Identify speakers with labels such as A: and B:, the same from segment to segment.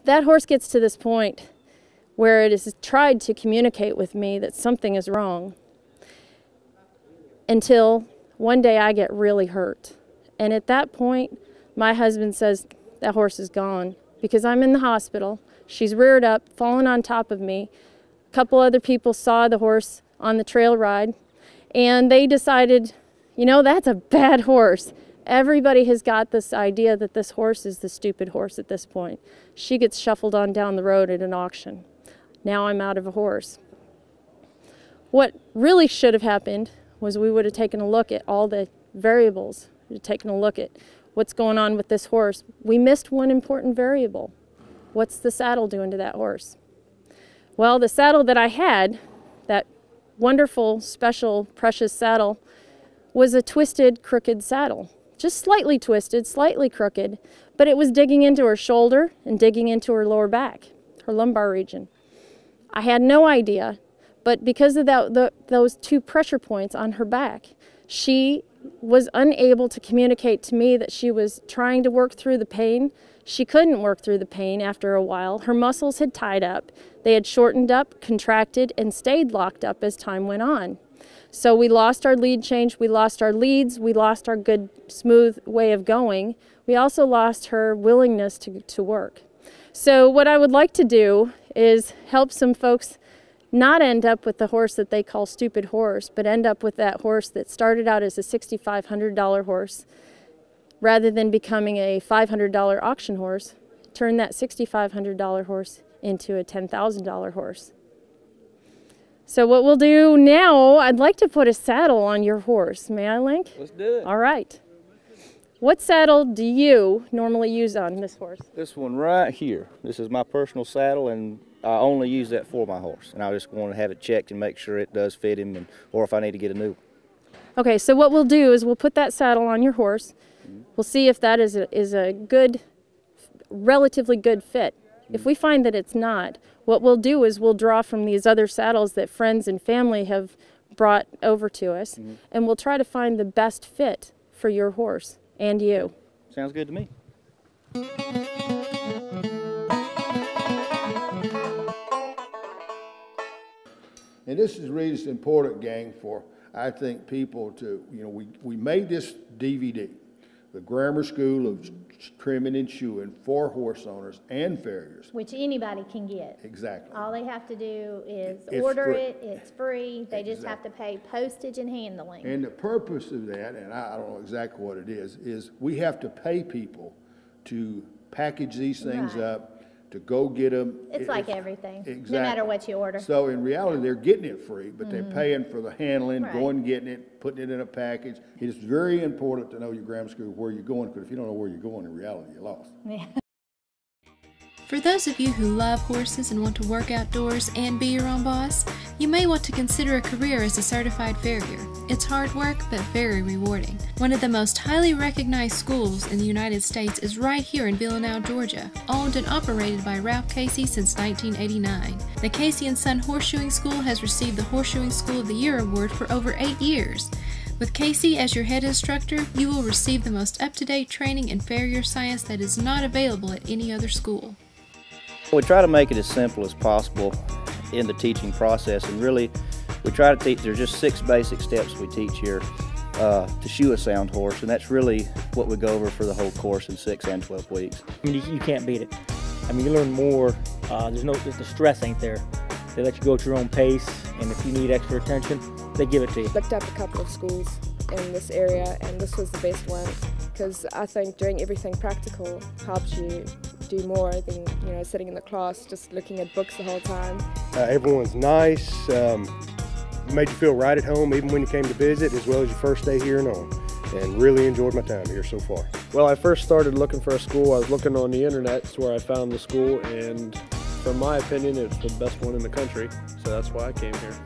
A: that horse gets to this point where it has tried to communicate with me that something is wrong, until one day I get really hurt. And at that point, my husband says, that horse is gone, because I'm in the hospital. She's reared up, fallen on top of me. A couple other people saw the horse on the trail ride, and they decided, you know, that's a bad horse. Everybody has got this idea that this horse is the stupid horse at this point. She gets shuffled on down the road at an auction. Now I'm out of a horse. What really should have happened was we would have taken a look at all the variables. We'd have taken a look at what's going on with this horse. We missed one important variable. What's the saddle doing to that horse? Well, the saddle that I had, that wonderful, special, precious saddle, was a twisted, crooked saddle. Just slightly twisted, slightly crooked, but it was digging into her shoulder and digging into her lower back, her lumbar region. I had no idea, but because of those two pressure points on her back, she was unable to communicate to me that she was trying to work through the pain. She couldn't work through the pain after a while. Her muscles had tied up. They had shortened up, contracted, and stayed locked up as time went on. So we lost our lead change, we lost our leads, we lost our good, smooth way of going. We also lost her willingness to work. So what I would like to do is help some folks not end up with the horse that they call stupid horse, but end up with that horse that started out as a $6,500 horse, rather than becoming a $500 auction horse, turn that $6,500 horse into a $10,000 horse. So what we'll do now, I'd like to put a saddle on your horse. May I, Link?
B: Let's do it.
A: All right. What saddle do you normally use on this horse?
B: This one right here. This is my personal saddle, and I only use that for my horse. And I just want to have it checked and make sure it does fit him, or if I need to get a new one.
A: Okay, so what we'll do is we'll put that saddle on your horse. We'll see if that is a good, relatively good fit. If we find that it's not, what we'll do is we'll draw from these other saddles that friends and family have brought over to us, and we'll try to find the best fit for your horse and you.
B: Sounds good to me.
C: And this is really just important, gang, for, I think, people to, you know, we made this DVD, the Grammar School of Trimming and Shoeing for horse owners and farriers.
D: Which anybody can get.
C: Exactly.
D: All they have to do is
C: It's
D: order
C: free.
D: it, it's free, they just have to pay postage and handling.
C: And the purpose of that, and I don't know exactly what it is we have to pay people to package these things
D: Right.
C: up, to go get them.
D: It's like everything,
C: Exactly.
D: no matter what you order.
C: So in reality, they're getting it free, but they're paying for the handling,
D: Right.
C: going and getting it, putting it in a package. It is very important to know your grammar school, where you're going, because if you don't know where you're going, in reality, you're lost.
D: Yeah.
E: For those of you who love horses and want to work outdoors and be your own boss, you may want to consider a career as a certified farrier. It's hard work, but very rewarding. One of the most highly recognized schools in the United States is right here in Villanelle, Georgia, owned and operated by Ralph Casey since 1989. The Casey & Son Horseshoeing School has received the Horseshoeing School of the Year award for over 8 years. With Casey as your head instructor, you will receive the most up-to-date training in farrier science that is not available at any other school.
B: We try to make it as simple as possible in the teaching process, and really we try to teach, there's just 6 basic steps we teach here to shoe a sound horse, and that's really what we go over for the whole course in 6 and 12 weeks.
F: I mean, you can't beat it. I mean, you learn more, the stress ain't there. They let you go at your own pace, and if you need extra attention, they give it to you.
G: Looked up a couple of schools in this area, and this was the best one, because I think doing everything practical helps you do more than, you know, sitting in the class just looking at books the whole time.
H: Everyone's nice, made you feel right at home even when you came to visit, as well as your first day here and on, and really enjoyed my time here so far.
I: Well, I first started looking for a school. I was looking on the internet. It's where I found the school, and from my opinion, it's the best one in the country, so that's why I came here.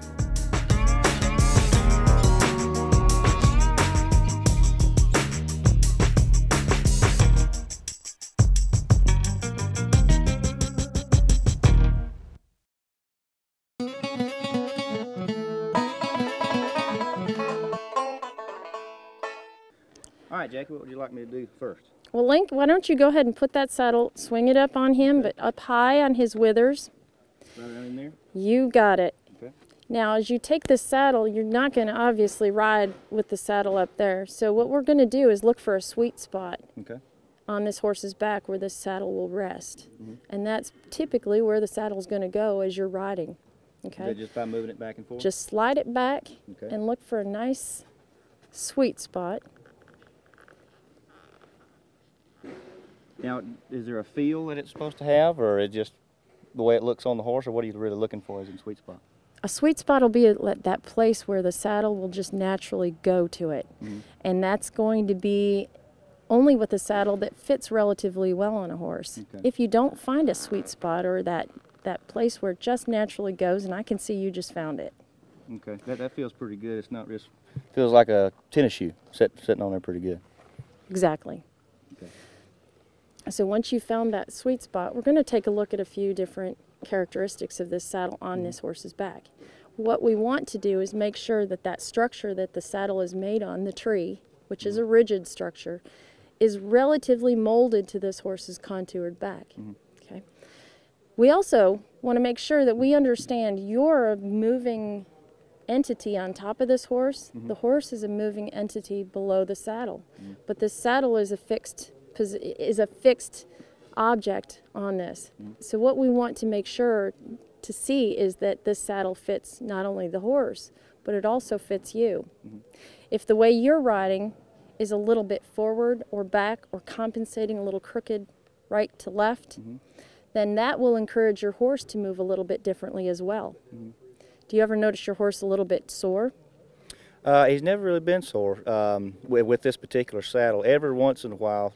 B: All right, Jackie, what would you like me to do first?
A: Well, Link, why don't you go ahead and put that saddle, swing it up on him, but up high on his withers.
B: Right in there?
A: You got it.
B: Okay.
A: Now, as you take this saddle, you're not going to obviously ride with the saddle up there. So what we're going to do is look for a sweet spot on this horse's back where this saddle will rest. And that's typically where the saddle's going to go as you're riding. Okay.
B: Just by moving it back and forth?
A: Just slide it back and look for a nice sweet spot.
B: Now, is there a feel that it's supposed to have, or is it just the way it looks on the horse, or what are you really looking for as in sweet spot?
A: A sweet spot will be that place where the saddle will just naturally go to it. And that's going to be only with a saddle that fits relatively well on a horse. If you don't find a sweet spot or that place where it just naturally goes, and I can see you just found it.
B: Okay, that feels pretty good. It's not just, feels like a tennis shoe sitting on there pretty good.
A: Exactly.
B: Okay.
A: So once you've found that sweet spot, we're going to take a look at a few different characteristics of this saddle on this horse's back. What we want to do is make sure that that structure that the saddle is made on, the tree, which is a rigid structure, is relatively molded to this horse's contoured back. Okay. We also want to make sure that we understand you're a moving entity on top of this horse. The horse is a moving entity below the saddle, but the saddle is a fixed object on this. So what we want to make sure to see is that this saddle fits not only the horse, but it also fits you. If the way you're riding is a little bit forward or back or compensating a little crooked right to left, then that will encourage your horse to move a little bit differently as well. Do you ever notice your horse a little bit sore?
B: He's never really been sore with this particular saddle. Every once in a while,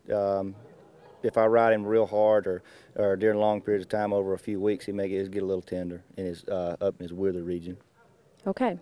B: if I ride him real hard or during long periods of time over a few weeks, he may get a little tender in his up in his wither region.
A: Okay.